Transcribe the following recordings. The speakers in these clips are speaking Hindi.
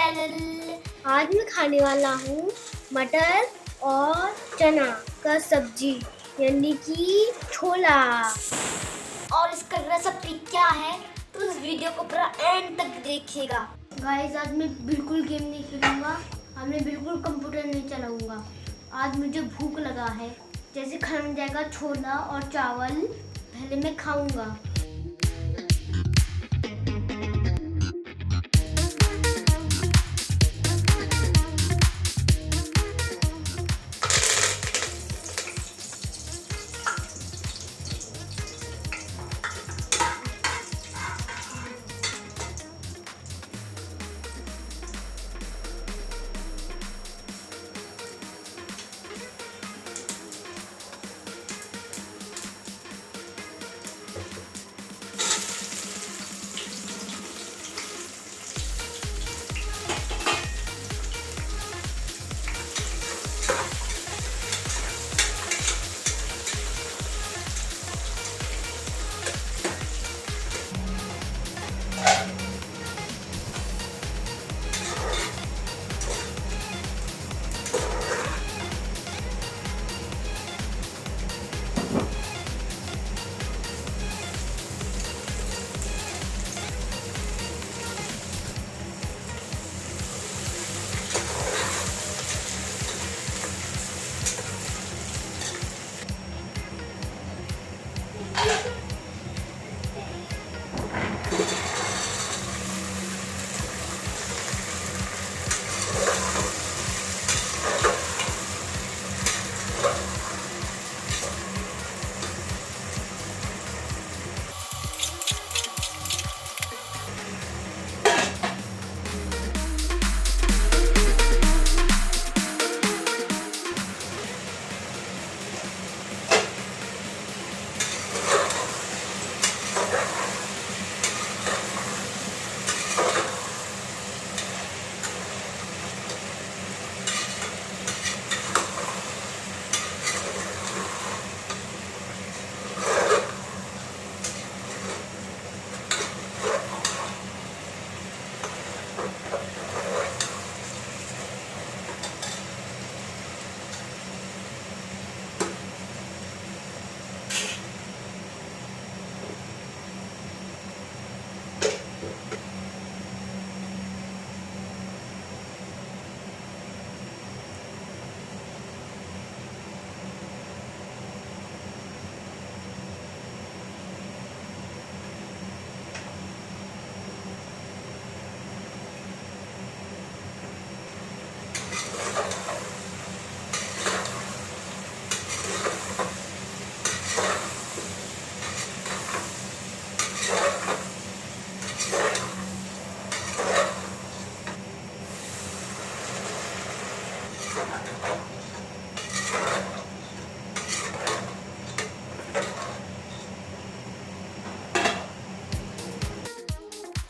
चैनल। आज मैं खाने वाला हूँ मटर और चना का सब्जी यानी कि छोला। और इसका रेसिपी क्या है तो इस वीडियो को पूरा एंड तक देखिएगा। गाइस आज मैं बिल्कुल गेम नहीं खेलूंगा, आज मैं बिल्कुल कंप्यूटर नहीं चलाऊंगा। आज मुझे भूख लगा है, जैसे खाना जाएगा छोला और चावल पहले मैं खाऊंगा।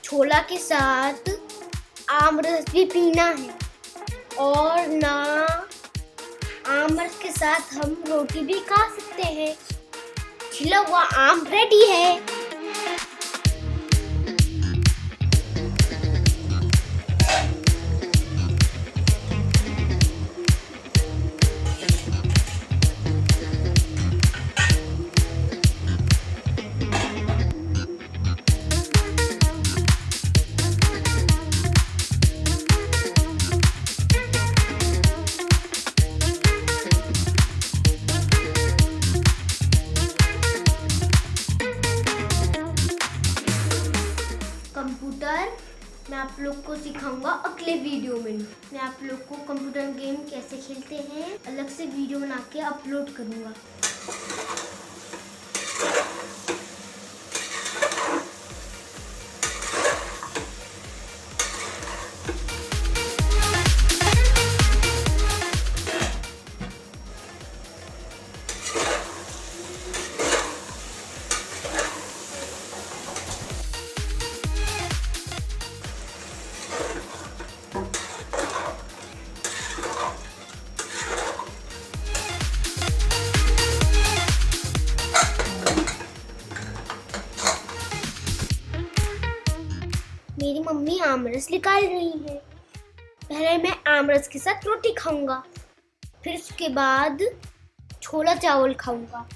छोला के साथ आम रस भी पीना है और ना आम रस के साथ हम रोटी भी खा सकते हैं। छिला हुआ आम रेडी है। कंप्यूटर मैं आप लोग को सिखाऊंगा अगले वीडियो में। मैं आप लोग को कंप्यूटर गेम कैसे खेलते हैं अलग से वीडियो बना के अपलोड करूंगा। मेरी मम्मी आमरस निकाल रही है। पहले मैं आमरस के साथ रोटी खाऊंगा, फिर उसके बाद छोला चावल खाऊंगा।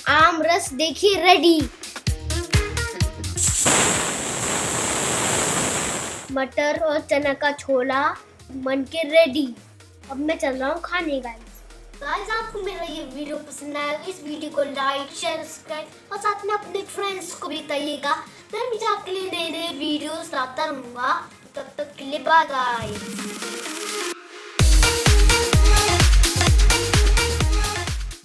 आमरस देखिए रेडी। मटर और चना का छोला बन के रेडी। अब मैं चल रहा हूँ खाने। गाइस आपको मेरा ये वीडियो पसंद आया तो इस वीडियो को लाइक शेयर सब्सक्राइब और साथ में अपने फ्रेंड्स को भी बताइएगा। मैं भी आपके लिए नए नए वीडियोस लाता रहूँगा। तब तक के लिए बाय बाय।